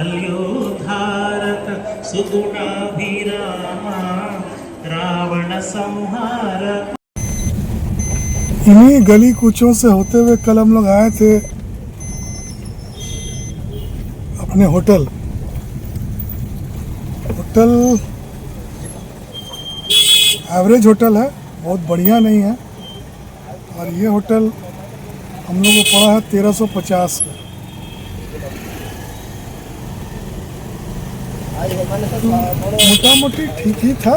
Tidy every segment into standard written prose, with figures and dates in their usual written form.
मल्योद्धारक सुगुणाभिरामा रावण संहारक। इन्हीं गली कूचों से होते हुए कल हम लोग आए थे अपने होटल एवरेज होटल है, बहुत बढ़िया नहीं है। और ये होटल हम लोग को पड़ा है 1350 का। मोटा मोटी ठीक ही था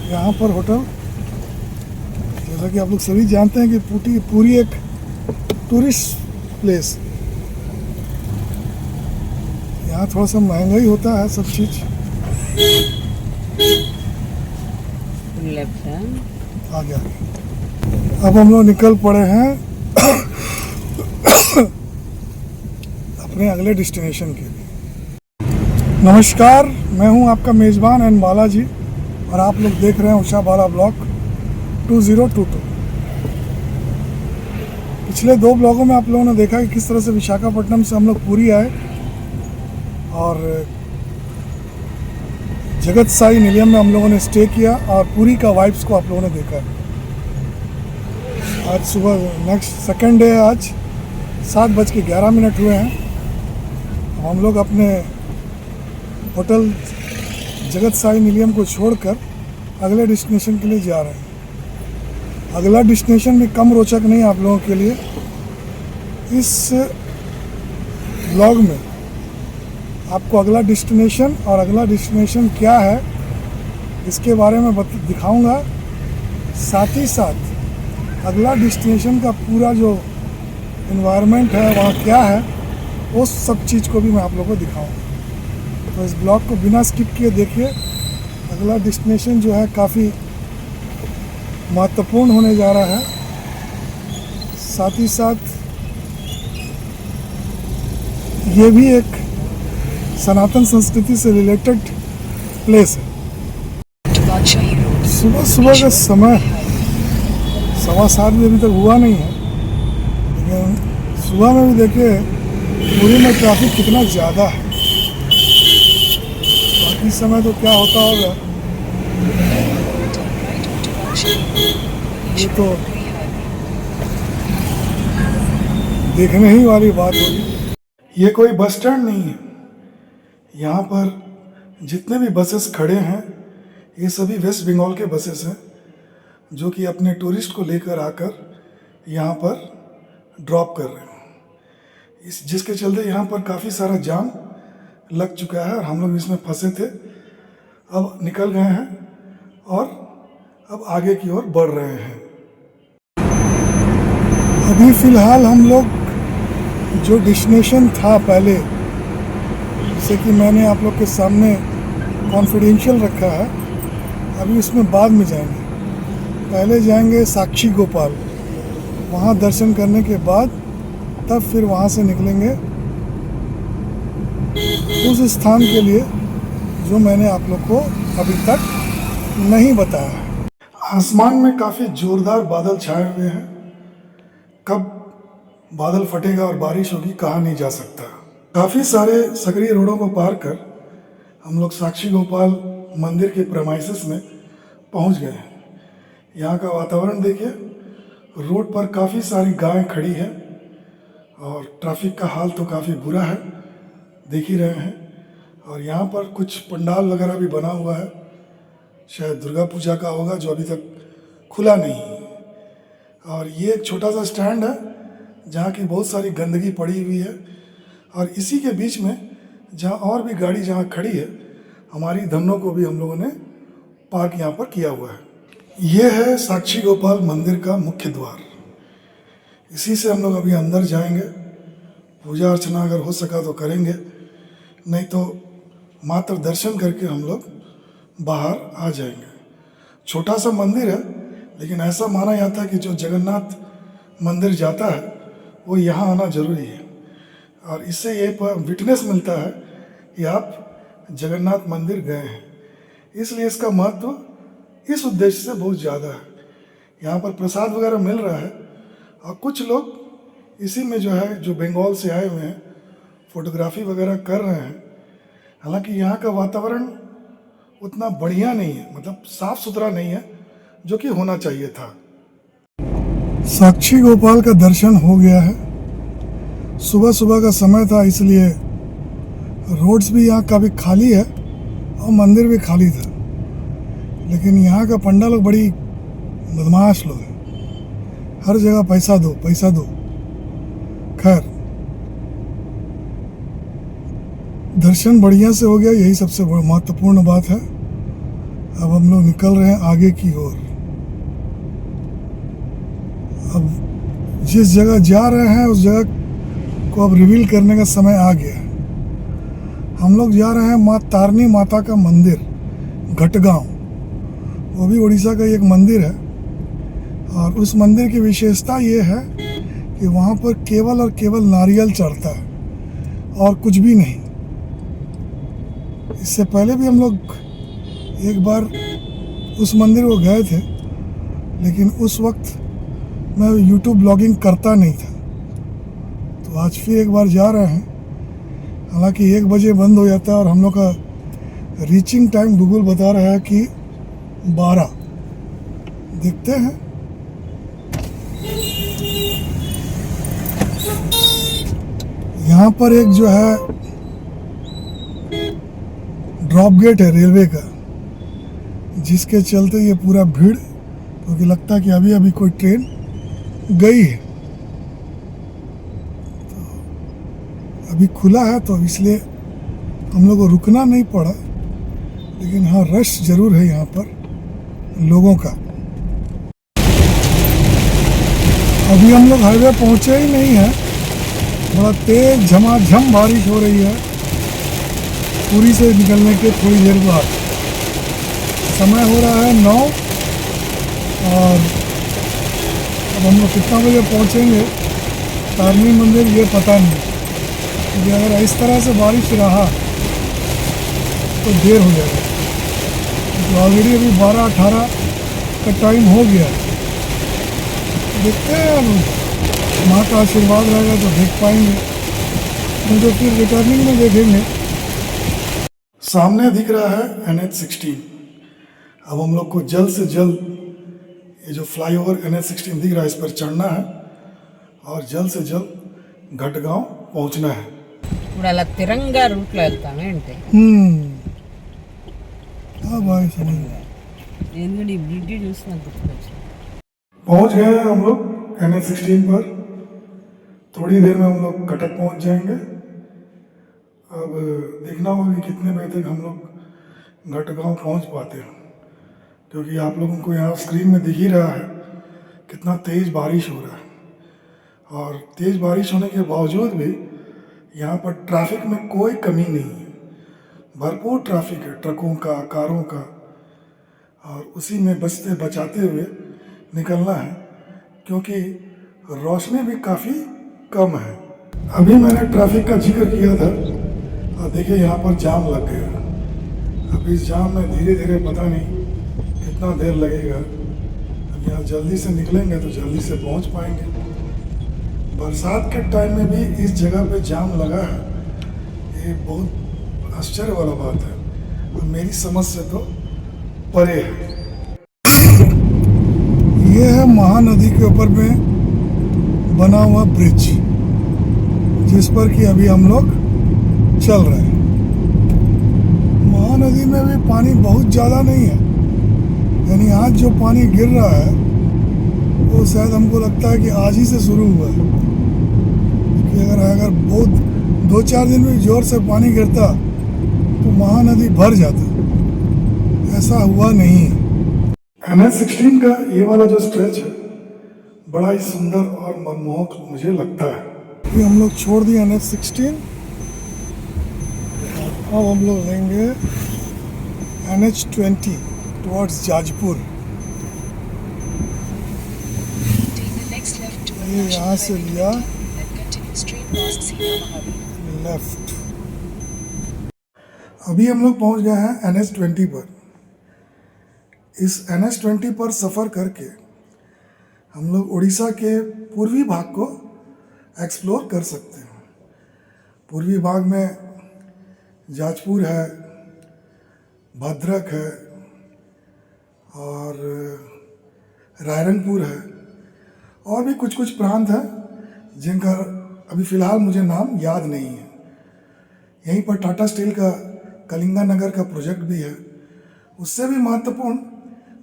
यहाँ पर होटल। जैसा कि आप लोग सभी जानते हैं कि पूरी एक टूरिस्ट प्लेस, यहाँ थोड़ा सा महंगा ही होता है सब चीज़। आ गया। अब हम लोग निकल पड़े हैं अपने अगले डेस्टिनेशन के लिए। नमस्कार, मैं हूं आपका मेज़बान एन बालाजी और आप लोग देख रहे हैं उषा बाला ब्लॉग 2022। पिछले 2 ब्लॉगों में आप लोगों ने देखा कि किस तरह से विशाखापट्टनम से हम लोग पुरी आए और जगत साई निलयम में हम लोगों ने स्टे किया और पुरी का वाइब्स को आप लोगों ने देखा। आज सुबह नेक्स्ट सेकंड डे, आज 7:11 हुए हैं। हम लोग अपने होटल जगत साई निलयम को छोड़कर अगले डेस्टिनेशन के लिए जा रहे हैं। अगला डेस्टिनेशन भी कम रोचक नहीं है आप लोगों के लिए। इस ब्लॉग में आपको अगला डेस्टिनेशन और अगला डेस्टिनेशन क्या है इसके बारे में दिखाऊंगा। साथ ही साथ अगला डेस्टिनेशन का पूरा जो इन्वायरमेंट है वहाँ क्या है उस सब चीज़ को भी मैं आप लोगों को दिखाऊंगा। तो इस ब्लॉग को बिना स्किप किए देखिए। अगला डेस्टिनेशन जो है काफ़ी महत्वपूर्ण होने जा रहा है। साथ ही साथ ये भी एक सनातन संस्कृति से रिलेटेड प्लेस है। सुबह सुबह का समय 7:15 भी अभी तक हुआ नहीं है, लेकिन सुबह में भी देखिए पुरी में ट्रैफिक कितना ज़्यादा है। बाकी समय तो क्या होता होगा ये तो देखने ही वाली बात होगी। ये कोई बस स्टैंड नहीं है। यहाँ पर जितने भी बसेस खड़े हैं ये सभी वेस्ट बंगाल के बसेस हैं जो कि अपने टूरिस्ट को लेकर आकर यहाँ पर ड्रॉप कर रहे हैं। जिसके चलते यहाँ पर काफ़ी सारा जाम लग चुका है और हम लोग इसमें फंसे थे। अब निकल गए हैं और अब आगे की ओर बढ़ रहे हैं। अभी फ़िलहाल हम लोग जो डेस्टिनेशन था पहले, जैसे कि मैंने आप लोग के सामने कॉन्फिडेंशियल रखा है, अभी उसमें बाद में जाएंगे। पहले जाएंगे साक्षी गोपाल, वहाँ दर्शन करने के बाद तब फिर वहाँ से निकलेंगे उस स्थान के लिए जो मैंने आप लोग को अभी तक नहीं बताया है। आसमान में काफ़ी ज़ोरदार बादल छाए हुए हैं। कब बादल फटेगा और बारिश होगी कहा नहीं जा सकता। काफ़ी सारे सकरी रोडों को पार कर हम लोग साक्षी गोपाल मंदिर के प्रेमाइसेस में पहुंच गए हैं। यहाँ का वातावरण देखिए, रोड पर काफ़ी सारी गायें खड़ी हैं और ट्रैफिक का हाल तो काफ़ी बुरा है, देख ही रहे हैं। और यहाँ पर कुछ पंडाल वगैरह भी बना हुआ है, शायद दुर्गा पूजा का होगा जो अभी तक खुला नहीं है। और ये एक छोटा सा स्टैंड है जहाँ की बहुत सारी गंदगी पड़ी हुई है और इसी के बीच में जहाँ और भी गाड़ी जहाँ खड़ी है, हमारी धनों को भी हम लोगों ने पार्क यहाँ पर किया हुआ है। ये है साक्षी गोपाल मंदिर का मुख्य द्वार। इसी से हम लोग अभी अंदर जाएंगे। पूजा अर्चना अगर हो सका तो करेंगे, नहीं तो मात्र दर्शन करके हम लोग बाहर आ जाएंगे। छोटा सा मंदिर है, लेकिन ऐसा माना जाता है कि जो जगन्नाथ मंदिर जाता है वो यहाँ आना जरूरी है। और इससे ये विटनेस मिलता है कि आप जगन्नाथ मंदिर गए हैं। इसलिए इसका महत्व इस उद्देश्य से बहुत ज़्यादा है। यहाँ पर प्रसाद वगैरह मिल रहा है और कुछ लोग इसी में जो है, जो बंगाल से आए हुए हैं, फोटोग्राफी वगैरह कर रहे हैं। हालांकि यहाँ का वातावरण उतना बढ़िया नहीं है, मतलब साफ सुथरा नहीं है जो कि होना चाहिए था। साक्षी गोपाल का दर्शन हो गया है। सुबह सुबह का समय था, इसलिए रोड्स भी यहाँ काफ़ी खाली है और मंदिर भी खाली था। लेकिन यहाँ का पंडा लोग बड़ी बदमाश लोग हैं, हर जगह पैसा दो पैसा दो। खैर, दर्शन बढ़िया से हो गया, यही सबसे महत्वपूर्ण बात है। अब हम लोग निकल रहे हैं आगे की ओर। अब जिस जगह जा रहे हैं उस जगह को अब रिवील करने का समय आ गया है। हम लोग जा रहे हैं माँ तारनी माता का मंदिर, घटगांव। वो भी उड़ीसा का एक मंदिर है और उस मंदिर की विशेषता ये है कि वहाँ पर केवल और केवल नारियल चढ़ता है और कुछ भी नहीं। इससे पहले भी हम लोग एक बार उस मंदिर को गए थे, लेकिन उस वक्त मैं यूट्यूब ब्लॉगिंग करता नहीं था। तो आज फिर एक बार जा रहे हैं। हालांकि 1 बजे बंद हो जाता है और हम लोग का रीचिंग टाइम गूगल बता रहा है कि 12। देखते हैं। यहाँ पर एक जो है ड्रॉप गेट है रेलवे का, जिसके चलते ये पूरा भीड़, क्योंकि लगता है कि अभी अभी कोई ट्रेन गई है। तो अभी खुला है तो इसलिए हम लोग को रुकना नहीं पड़ा। लेकिन हाँ, रश जरूर है यहाँ पर लोगों का। अभी हम लोग हाईवे पहुँचे ही नहीं है, बड़ा तेज झमाझम बारिश हो रही है पुरी से निकलने के थोड़ी देर बाद। समय हो रहा है 9 और अब हम लोग कितना बजे पहुँचेंगे तारनी मंदिर ये पता नहीं, क्योंकि अगर इस तरह से बारिश रहा तो देर हो जाएगा। तो ऑलरेडी अभी 12-18 का टाइम हो गया। देखते हैं, अब माँ का आशीर्वाद रहेगा तो देख पाएंगे, नहीं तो फिर रिटर्निंग में देखेंगे। सामने दिख रहा है NH-16। अब हम लोग को जल्द से जल्द ये जो फ्लाईओवर NH-16 दिख रहा है इस पर चढ़ना है और जल्द से जल्द घटगांव पहुंचना है। ఇప్పుడు అలా తిరంగా రూట్లో వెళ్తాను ఏంటి हाँ भाई, समझ गया। ఎందుకంటే ఈ బ్రిడ్జ్ చూసి నాకు గుర్తుకొచ్చింది. पहुंच गए हैं हम लोग NH-16 पर। थोड़ी देर में हम लोग कटक पहुंच जाएंगे। अब देखना होगा कि कितने बजे तक हम लोग घटगांव पहुंच पाते हैं, क्योंकि आप लोगों को यहाँ स्क्रीन में दिख ही रहा है कितना तेज़ बारिश हो रहा है। और तेज़ बारिश होने के बावजूद भी यहाँ पर ट्रैफिक में कोई कमी नहीं है, भरपूर ट्रैफिक है, ट्रकों का, कारों का। और उसी में बचते बचाते हुए निकलना है, क्योंकि रोशनी भी काफ़ी कम है। अभी मैंने ट्रैफिक का जिक्र किया था और देखिए यहाँ पर जाम लग गया। अब इस जाम में धीरे धीरे पता नहीं कितना देर लगेगा। अब यहाँ जल्दी से निकलेंगे तो जल्दी से पहुँच पाएंगे। बरसात के टाइम में भी इस जगह पे जाम लगा है, ये बहुत आश्चर्य वाला बात है और मेरी समझ से तो परे है। ये है महानदी के ऊपर में बना हुआ ब्रिज, जिस पर कि अभी हम लोग चल रहे हैं। महानदी में भी पानी बहुत ज़्यादा नहीं है, यानी आज जो पानी गिर रहा है वो शायद हमको लगता है कि आज ही से शुरू हुआ है। कि अगर बहुत 2-4 दिन में जोर से पानी गिरता तो महानदी भर जाता, ऐसा हुआ नहीं है। NH-16 का ये वाला जो स्ट्रेच है बड़ा ही सुंदर और मनमोहक मुझे लगता है। अभी हम लोग छोड़ दिए NH-16, अब हम लोग लेंगे NH-20 टुवर्ड्स जाजपुर। ये यहाँ से लिया लेफ्ट। अभी हम लोग पहुँच गए हैं NH-20 पर। इस NH-20 पर सफ़र करके हम लोग उड़ीसा के पूर्वी भाग को एक्सप्लोर कर सकते हैं। पूर्वी भाग में जाजपुर है, भद्रक है और रायरंगपुर है और भी कुछ कुछ प्रांत हैं जिनका अभी फ़िलहाल मुझे नाम याद नहीं है। यहीं पर टाटा स्टील का कलिंगा नगर का प्रोजेक्ट भी है। उससे भी महत्वपूर्ण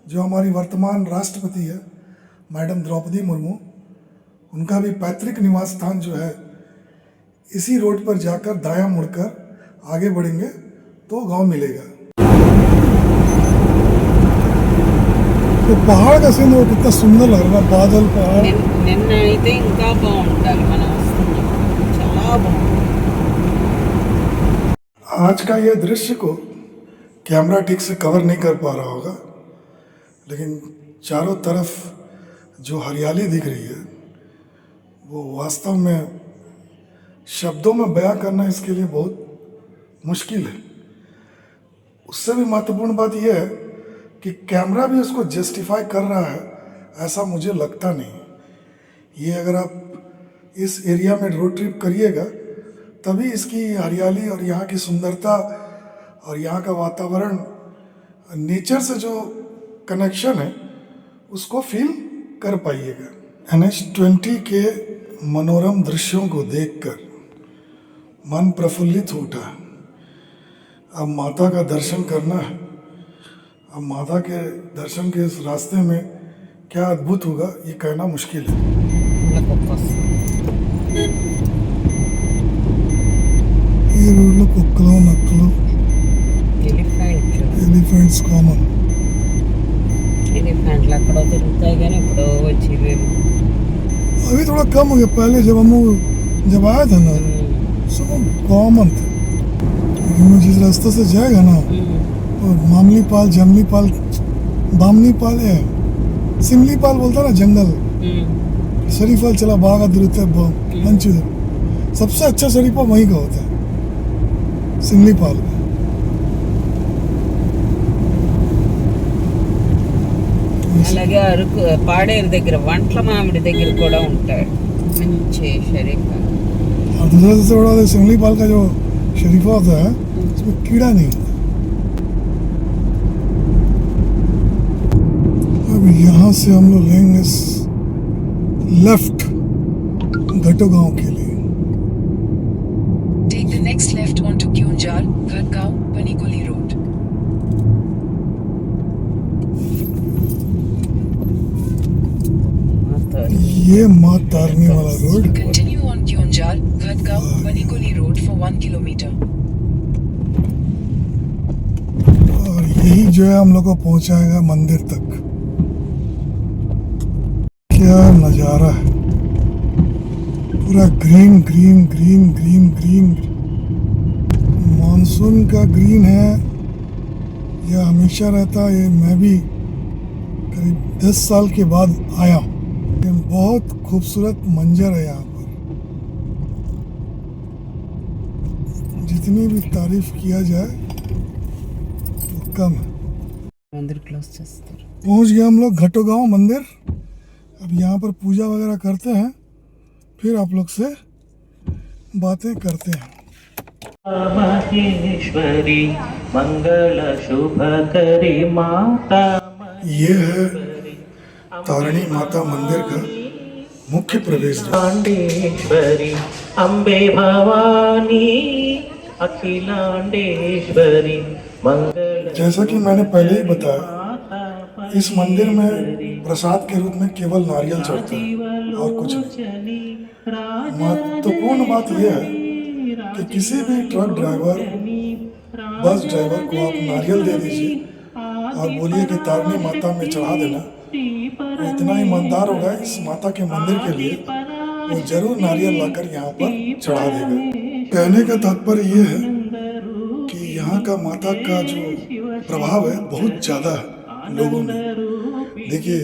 जो हमारी वर्तमान राष्ट्रपति है मैडम द्रौपदी मुर्मू, उनका भी पैतृक निवास स्थान जो है इसी रोड पर जाकर दायां मुड़कर आगे बढ़ेंगे तो गांव मिलेगा। तो पहाड़ का सीन वो कितना सुंदर लग रहा है, बादल पहाड़। నిన్న అయితే ఇంకా బాగుంటుంది, మనం వస్తున్నాం చాలా బాగుంది। आज का ये दृश्य को कैमरा ठीक से कवर नहीं कर पा रहा होगा, लेकिन चारों तरफ जो हरियाली दिख रही है वो वास्तव में शब्दों में बयां करना इसके लिए बहुत मुश्किल है। उससे भी महत्वपूर्ण बात यह है कि कैमरा भी उसको जस्टिफाई कर रहा है ऐसा मुझे लगता नहीं। ये अगर आप इस एरिया में रोड ट्रिप करिएगा तभी इसकी हरियाली और यहाँ की सुंदरता और यहाँ का वातावरण, नेचर से जो कनेक्शन है उसको फील कर पाइएगा। NH20 के मनोरम दृश्यों को देखकर मन प्रफुल्लित हो उठा। अब माता का दर्शन करना है। अब माता के दर्शन के इस रास्ते में क्या अद्भुत होगा ये कहना मुश्किल है। ఈ రోడ్లో కుక్కలు నక్కలు ఎలిఫెంట్స్ కామన్। ఎలిఫెంట్లు అక్కడ తిరుగుతాయి కానీ ఇప్పుడు వచ్చి अभी थोड़ा कम हो गया, पहले जब आया था ना सब कॉमन था। लेकिन वो जिस रास्ते से जाएगा ना वो मामली पाल, जमली पाल, बामनी पाल है, सिमली पाल बोलता ना जंगल, शरीफा चला बागा दुरुते मंचू। सबसे अच्छा शरीफा वहीं का होता है, सिमली पाल का। అలాగే అరకు పాడేరు దగ్గర వంట్ల మామిడి దగ్గర కూడా ఉంటాడు మంచి షరీఫా। और दूसरा सबसे बड़ा सिमली पाल का जो शरीफा होता है उसमें कीड़ा नहीं होता। अब यहाँ से हम लोग लेंगे लेफ्ट घटो गांव के लिए। Take the next left onto Kyunjar, Ghatgaon, Panikoli Road. ये माँ तारनी वाला road. Continue on Kyunjar, Ghatgaon, Panikoli Road for 1 kilometer. और यही जो है हम लोग को पहुंचाएगा मंदिर तक। क्या नज़ारा है, पूरा green green green green green. Monsoon का ग्रीन है, यह हमेशा रहता है। मैं भी करीब 10 साल के बाद आया हूँ। बहुत खूबसूरत मंजर है यहाँ पर, जितनी भी तारीफ किया जाए तो कम है। मंदिर क्लोज చేస్తారు। पहुँच गए हम लोग घटो गांव मंदिर। अब यहाँ पर पूजा वगैरह करते हैं, फिर आप लोग से बातें करते हैं। महेश्वरी मंगल शुभकरी माता। ये है तारिणी माता मंदिर का मुख्य प्रवेश द्वार। अखिलांडेश्वरी अम्बे भवानी, अखिलांडेश्वरी मंगल। जैसा कि मैंने पहले ही बताया, इस मंदिर में प्रसाद के रूप में केवल नारियल चढ़ता है और कुछ नहीं। महत्वपूर्ण बात यह है कि किसी भी ट्रक ड्राइवर, बस ड्राइवर को आप नारियल दे दीजिए और बोलिए कि तारिणी माता में चढ़ा देना, वो इतना ईमानदार होगा इस माता के मंदिर के लिए, वो जरूर नारियल लाकर यहाँ पर चढ़ा देगा। कहने का तात्पर्य ये है कि यहाँ का माता का जो प्रभाव है बहुत ज़्यादा है लोगों में। देखिए,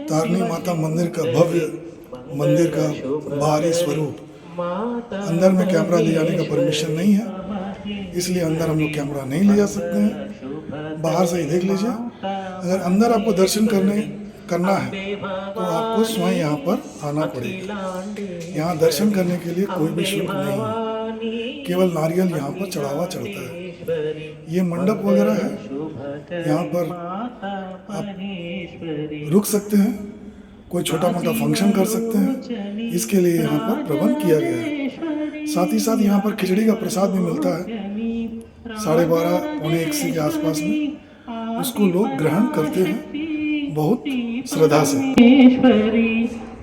तारिणी माता मंदिर का भव्य मंदिर का बाहरी स्वरूप। अंदर में कैमरा ले जाने का परमिशन नहीं है, इसलिए अंदर हम लोग कैमरा नहीं ले जा सकते हैं। बाहर से ही देख लीजिए। अगर अंदर आपको दर्शन करना है तो आपको स्वयं यहाँ पर आना पड़ेगा। यहाँ दर्शन करने के लिए कोई भी शुल्क नहीं है। केवल नारियल यहाँ पर चढ़ावा चढ़ता है। ये मंडप वगैरह है, यहाँ पर आप रुक सकते हैं, कोई छोटा मोटा फंक्शन कर सकते हैं, इसके लिए यहाँ पर प्रबंध किया गया है। साथ ही साथ यहाँ पर खिचड़ी का प्रसाद भी मिलता है 12:30 पौने 1 के आसपास में, उसको लोग ग्रहण करते हैं बहुत श्रद्धा से।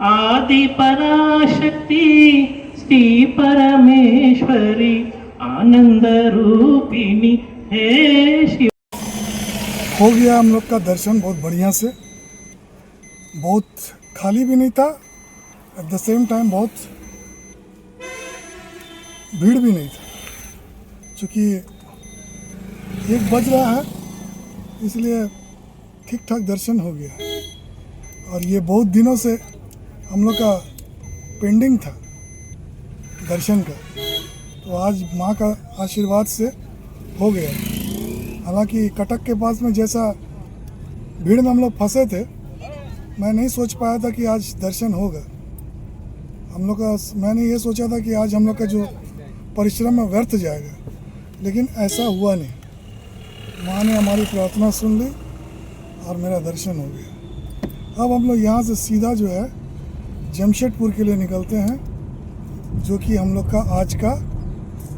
आदि पराशक्ति श्री परमेश्वरी आनंद रूपिणी हे शिव। हो गया हम लोग का दर्शन बहुत बढ़िया से, बहुत खाली भी नहीं था, एट द सेम टाइम बहुत भीड़ भी नहीं था, क्योंकि 1 बज रहा है इसलिए ठीक ठाक दर्शन हो गया। और ये बहुत दिनों से हम लोग का पेंडिंग था दर्शन का, तो आज माँ का आशीर्वाद से हो गया। हालांकि कटक के पास में जैसा भीड़ में हम लोग फंसे थे, मैं नहीं सोच पाया था कि आज दर्शन होगा। हम लोग का मैंने ये सोचा था कि आज हम लोग का जो परिश्रम है व्यर्थ जाएगा, लेकिन ऐसा हुआ नहीं। माँ ने हमारी प्रार्थना सुन ली और मेरा दर्शन हो गया। अब हम लोग यहाँ से सीधा जो है जमशेदपुर के लिए निकलते हैं, जो कि हम लोग का आज का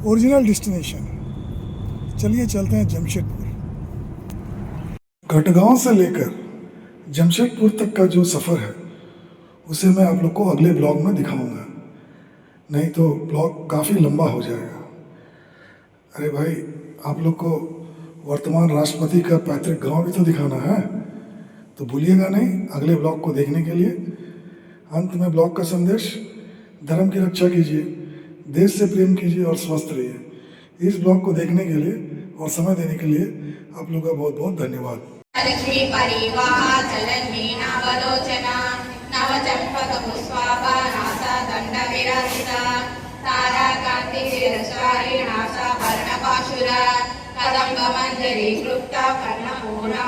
ओरिजिनल डेस्टिनेशन है। चलिए चलते हैं जमशेदपुर। घटगांव से लेकर जमशेदपुर तक का जो सफ़र है उसे मैं आप लोग को अगले ब्लॉग में दिखाऊंगा, नहीं तो ब्लॉग काफ़ी लंबा हो जाएगा। अरे भाई, आप लोग को वर्तमान राष्ट्रपति का पैतृक गांव भी तो दिखाना है, तो भूलिएगा नहीं अगले ब्लॉग को देखने के लिए। अंत में ब्लॉग का संदेश, धर्म की रक्षा कीजिए, देश से प्रेम कीजिए और स्वस्थ रहिए। इस ब्लॉग को देखने के लिए और समय देने के लिए आप लोग का बहुत बहुत धन्यवाद। लक्ष्मी परिवाह चलन्नी नवलोचना नवचंपक पुष्पाभा नासा दंड विराजिता तारा कांति शिरसारी नासा वर्णपाशुरा कदम्ब मंजरी क्लुप्ता कर्णपूर्णा